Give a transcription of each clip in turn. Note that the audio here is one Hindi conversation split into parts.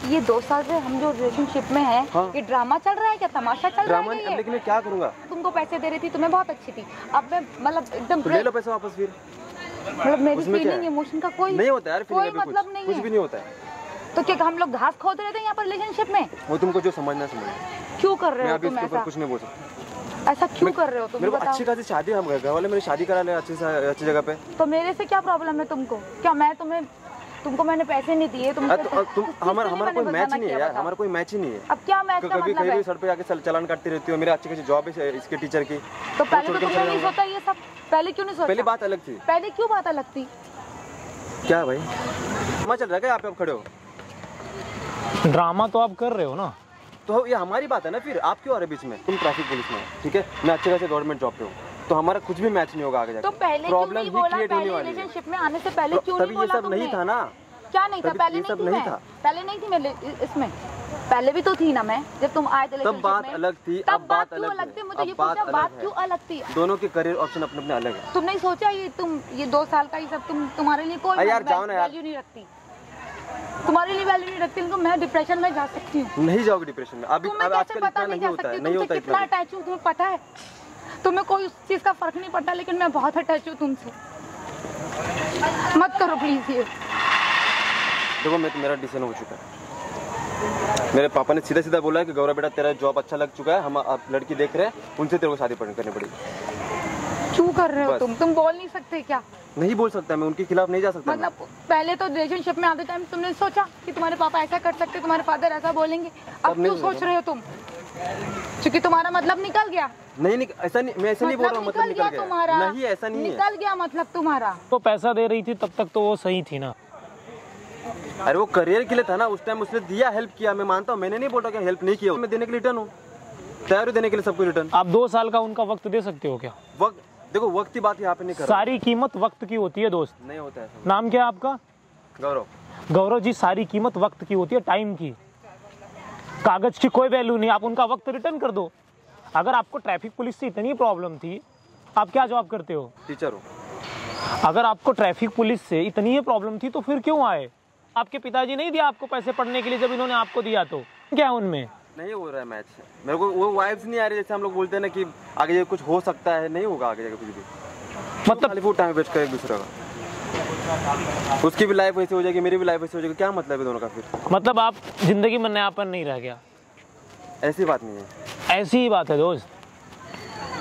ये 2 साल से हम जो रिलेशनशिप में है, हाँ? ये ड्रामा चल रहा है क्या, तमाशा चल रहा है ये? लेकिन मैं क्या करूँगा? तुमको पैसे दे रही थी, तुम्हें बहुत अच्छी थी, अब मैं मतलब एकदम ले लो पैसे वापस फिर। मतलब मेरी फीलिंग इमोशन का कोई नहीं होता यार, कोई मतलब नहीं है, कुछ भी नहीं होता है। तो क्या हम लोग घास खोद रहे थे यहाँ पर रिलेशनशिप में? वो तुमको जो समझना समझ। क्यों कर रहे हो तुम ऐसा? कुछ नहीं बोल सकता। ऐसा क्यों कर रहे हो तुम? मेरे को अच्छी खासी शादी, हम घर वाले मेरी शादी करा ले अच्छी जगह पे। तो मेरे से क्या प्रॉब्लम है तुमको? क्या मैं तुमको मैंने पैसे नहीं दिए? हमारा कोई मैच नहीं है यार, हमारा कोई मैच ही नहीं है। अब क्या मैच का मतलब है? कभी सड़क पे जाके चालान काटती रहती हो। मेरी अच्छी खासी जॉब है इसके टीचर की। तो पहले तो तुमने नहीं सोचा ये सब? पहले क्यों नहीं सोचा? पहले बात अलग थी। पहले क्यों बात अलग थी? क्या भाई ड्रामा चल रहा है क्या? आप खड़े हो, ड्रामा तो आप कर रहे हो ना, तो ये हमारी बात है ना। फिर आप क्यों आ रहे बीच में? तुम ट्रैफिक पुलिस में, ठीक है, मैं अच्छे खासे गवर्नमेंट जॉब पे हूँ, तो हमारा कुछ भी मैच नहीं होगा आगे जाके। तो पहले प्रॉब्लम क्यों नहीं बोला? पहले रिलेशनशिप में आने से पहले क्यों नहीं बोला? ये सब नहीं था ना। क्या नहीं था? पहले नहीं था। पहले नहीं थी मैं इसमें, पहले भी तो थी ना मैं, जब तुम आए थे तब बात अलग थी, अब बात अलग थी। मुझे ये पूछा बात क्यों अलग थी? दोनों के करियर ऑप्शन अपने अपने अलग है। तुम नहीं सोचा ये 2 साल का ये सब तुम्हारे लिए कोई वैल्यू नहीं रखती, तुम्हारे लिए वैल्यू नहीं रखती, तो मैं डिप्रेशन में जा सकती हूँ। नहीं जाओगे डिप्रेशन में, अभी आजकल इतना नहीं होता है, नहीं होता इतना अटैच हूँ, तुम्हें पता है? तुम्हें कोई उस चीज का फर्क नहीं पड़ता, लेकिन मैं बहुत अटैच हूँ तुमसे। मत करो प्लीज ये। देखो मेरा डिसीजन हो चुका है। मेरे पापा ने सीधा सीधा बोला है कि गौरव बेटा तेरा जॉब अच्छा लग चुका है, हम आप लड़की देख रहे हैं, उनसे तेरे को शादी करनी पड़ेगी। क्यों कर रहे हो तुम बोल नहीं सकते क्या? नहीं बोल सकता, मैं उनके खिलाफ नहीं जा सकता। मतलब पहले तो रिलेशनशिप में आते टाइम तुमने सोचा कि तुम्हारे पापा ऐसा कर सकते, तुम्हारे फादर ऐसा बोलेंगे, अब क्यों सोच रहे हो तुम? क्योंकि तुम्हारा मतलब निकल गया। नहीं ऐसा नहीं, मैं ऐसा नहीं बोल रहा हूँ मतलब निकल गया तुम्हारा। नहीं, ऐसा नहीं निकल गया मतलब तुम्हारा। तो पैसा दे रही थी तब तक तो वो सही थी ना। अरे वो करियर के लिए था ना, उस टाइम उसने दिया, हेल्प किया, मैं मानता हूँ, मैंने नहीं बोला कि हेल्प नहीं किया, मैं देने के लिए रिटर्न हूँ, तैयार हूँ देने के लिए सबको रिटर्न। आप 2 साल का उनका वक्त दे सकते हो क्या? वक्त देखो, वक्त की बात यहाँ पे नहीं कर रहा। सारी कीमत वक्त की होती है दोस्त। नहीं होता है। नाम क्या है आपका? गौरव। गौरव जी, सारी कीमत वक्त की होती है, टाइम की। कागज की कोई वैल्यू नहीं, आप उनका वक्त रिटर्न कर दो। अगर आपको ट्रैफिक पुलिस से इतनी प्रॉब्लम थी, आप क्या जॉब करते हो? टीचर हूँ। अगर आपको ट्रैफिक पुलिस से इतनी ही प्रॉब्लम थी तो फिर क्यों आए? आपके पिताजी नहीं दिया आपको पैसे पढ़ने के लिए, जब इन्होंने आपको दिया तो क्या उनमें नहीं हो रहा है मैच? मेरे को वो वाइब्स नहीं आ रही, जैसे हम लोग बोलते हैं ना कि आगे ये कुछ हो सकता है, नहीं होगा आगे जाके कुछ भी। मतलब वो टाइम वेस्ट करे एक दूसरे का, उसकी भी लाइफ वैसे हो जाएगी, मेरी भी लाइफ वैसे हो जाएगी, क्या मतलब है दोनों का फिर? मतलब आप जिंदगी में नयापन नहीं रह गया? ऐसी बात नहीं है। ऐसी ही बात है दोस्त,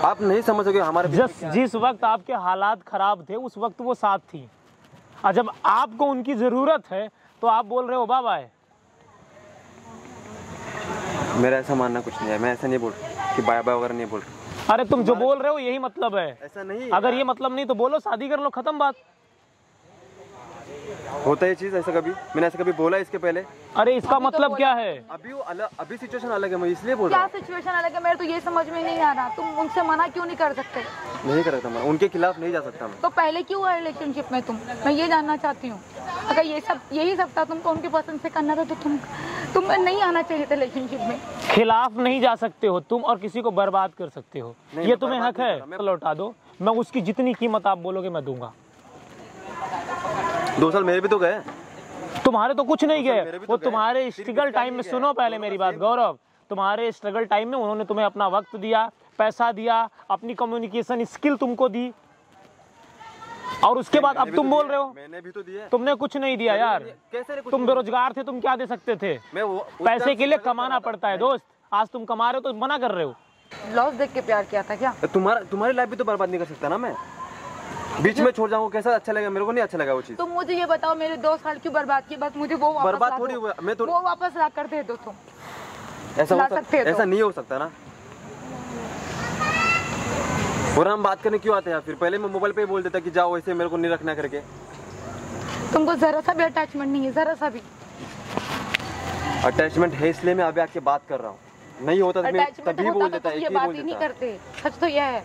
आप नहीं समझोगे हमारे। जिस वक्त आपके हालात खराब थे उस वक्त वो साथ थी, और जब आपको उनकी जरूरत है तो आप बोल रहे हो बाय बाय। मेरा ऐसा मानना कुछ नहीं है, मैं ऐसा नहीं बोल कि बाय बाय वगैरह नहीं बोल। अरे तुम जो बोल रहे हो यही मतलब है। ऐसा नहीं है। अगर ये मतलब नहीं तो बोलो शादी कर लो, खत्म बात। होता है ये चीज ऐसा? कभी मैंने ऐसा कभी बोला इसके पहले? अरे इसका मतलब क्या है? अभी सिचुएशन अलग है, मैं इसलिए बोल रहा हूँ। क्या सिचुएशन अलग है? मेरे तो ये समझ में नहीं आ रहा, तुम उनसे मना क्यों नहीं कर सकते? नहीं कर सकता मैं, उनके खिलाफ नहीं जा सकता मैं। तो पहले क्यों है रिलेशनशिप में तुम? मैं ये जानना चाहती हूँ। अगर यही सब था, तुमको उनकी पसंद से करना था, तो तुम नहीं आना चाहिए था रिलेशनशिप में। खिलाफ नहीं जा सकते हो तुम, और किसी को बर्बाद कर सकते हो, ये तुम्हें हक है। लौटा दो, मैं उसकी जितनी कीमत आप बोलोगे मैं दूंगा। 2 साल मेरे भी तो गए। तुम्हारे तो कुछ नहीं गए, वो तुम्हारे स्ट्रगल टाइम में, सुनो पहले मेरी बात गौरव, तुम्हारे स्ट्रगल टाइम में उन्होंने तुम्हें अपना वक्त दिया, पैसा दिया, अपनी कम्युनिकेशन स्किल तुमको दी, और उसके बाद अब तुम बोल रहे हो मैंने भी तो दिया। तुमने कुछ नहीं दिया यार। कैसे? तुम बेरोजगार थे, तुम क्या दे सकते थे? पैसे के लिए कमाना पड़ता है दोस्त, आज तुम कमा रहे हो तो मना कर रहे हो। लॉस देख के प्यार किया था क्या? तुम्हारी लाइफ भी तो बर्बाद नहीं कर सकता ना मैं, बीच में छोड़ जाऊँ कैसा अच्छा लगेगा? मेरे को नहीं अच्छा लगा वो चीज। तुम मुझे ये बताओ, मेरे 2 साल क्यों बर्बाद की? बस मुझे वो बर्बाद थोड़ी हुआ, मैं तो वो वापस ला कर दे दो तुम। ऐसा नहीं हो सकता ना। और हम बात करने क्यों आते हैं? फिर पहले मैं मोबाइल पे ही बोल देता कि जाओ, ऐसे मेरे को नहीं रखना करके। तुमको जरा सा भी अटैचमेंट नहीं है, जरा सा भी? अटैचमेंट है इसलिए मैं अभी आके बात कर रहा हूँ, नहीं होता तो मैं तभी बोल देता, ये बात ही नहीं करते। सच तो यह है,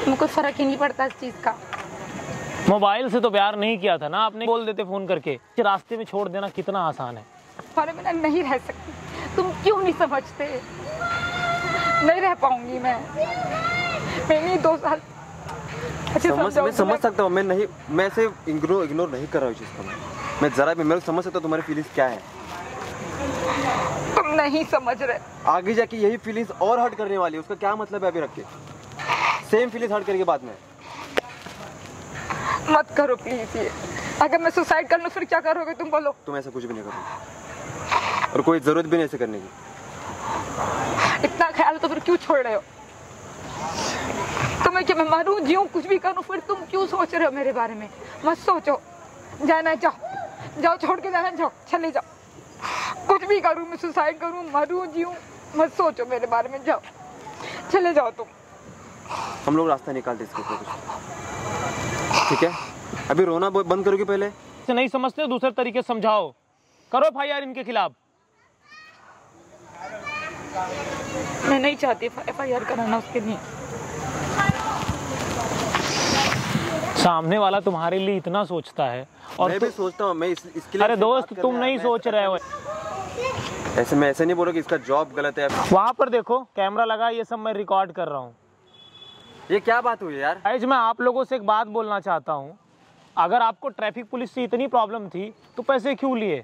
तुमको फर्क ही नहीं पड़ता इस चीज का। मोबाइल से तो प्यार नहीं किया था ना आपने, बोल देते फोन करके। रास्ते में छोड़ देना कितना आसान है। तुम्हारे बिना नहीं रह सकती, तुम क्यों नहीं समझते? नहीं रह पाऊंगी मैं 2 साल। मैं समझ सकता हूँ, मैं ऐसे इग्नोर नहीं कर रहा हूँ इस चीज को। मैं जरा भी, मेरे को समझ सकता हूँ तुम्हारी फीलिंग्स क्या है, तुम नहीं समझ रहे। आगे जाके यही फीलिंग्स और हर्ट करने वाली है, उसका क्या मतलब है अभी रख के? सेम फीलिंग्स हर्ट करके बाद में। मत करो प्लीज ये। अगर मैं सुसाइड कर लूं फिर क्या करोगे तुम, बोलो? तुम ऐसा कुछ भी नहीं करोगे और कोई जरूरत भी नहीं ऐसे करने की। इतना ख्याल तो फिर क्यों छोड़ रहे हो? तुम्हें कि मैं मरूं जीऊं कुछ भी करूं, फिर तुम क्यों सोच रहे हो मेरे बारे में? मत सोचो, जाना जाओ, जाओ छोड़ के जाना, जाओ चले जाओ। कुछ भी करूं मैं, सुसाइड करूं, मरूं जीऊं, मत सोचो मेरे बारे में, जाओ चले जाओ तुम। हम लोग रास्ता निकालते इसके ऊपर कुछ, ठीक है? अभी रोना बंद करोगे पहले? नहीं समझते हो दूसरे तरीके से समझाओ, करो FIR इनके खिलाफ। मैं नहीं चाहती FIR कराना उसके लिए। सामने वाला तुम्हारे लिए इतना सोचता है और मैं भी सोचता हूँ, मैं इसके लिए। अरे दोस्त तुम नहीं सोच रहे हो। ऐसे मैं ऐसे नहीं बोल रहा कि इसका जॉब गलत है। वहाँ पर देखो कैमरा लगा, ये सब मैं रिकॉर्ड कर रहा हूँ। ये क्या बात हुई यार? आज मैं आप लोगों से एक बात बोलना चाहता हूँ, अगर आपको ट्रैफिक पुलिस से इतनी प्रॉब्लम थी तो पैसे क्यों लिए?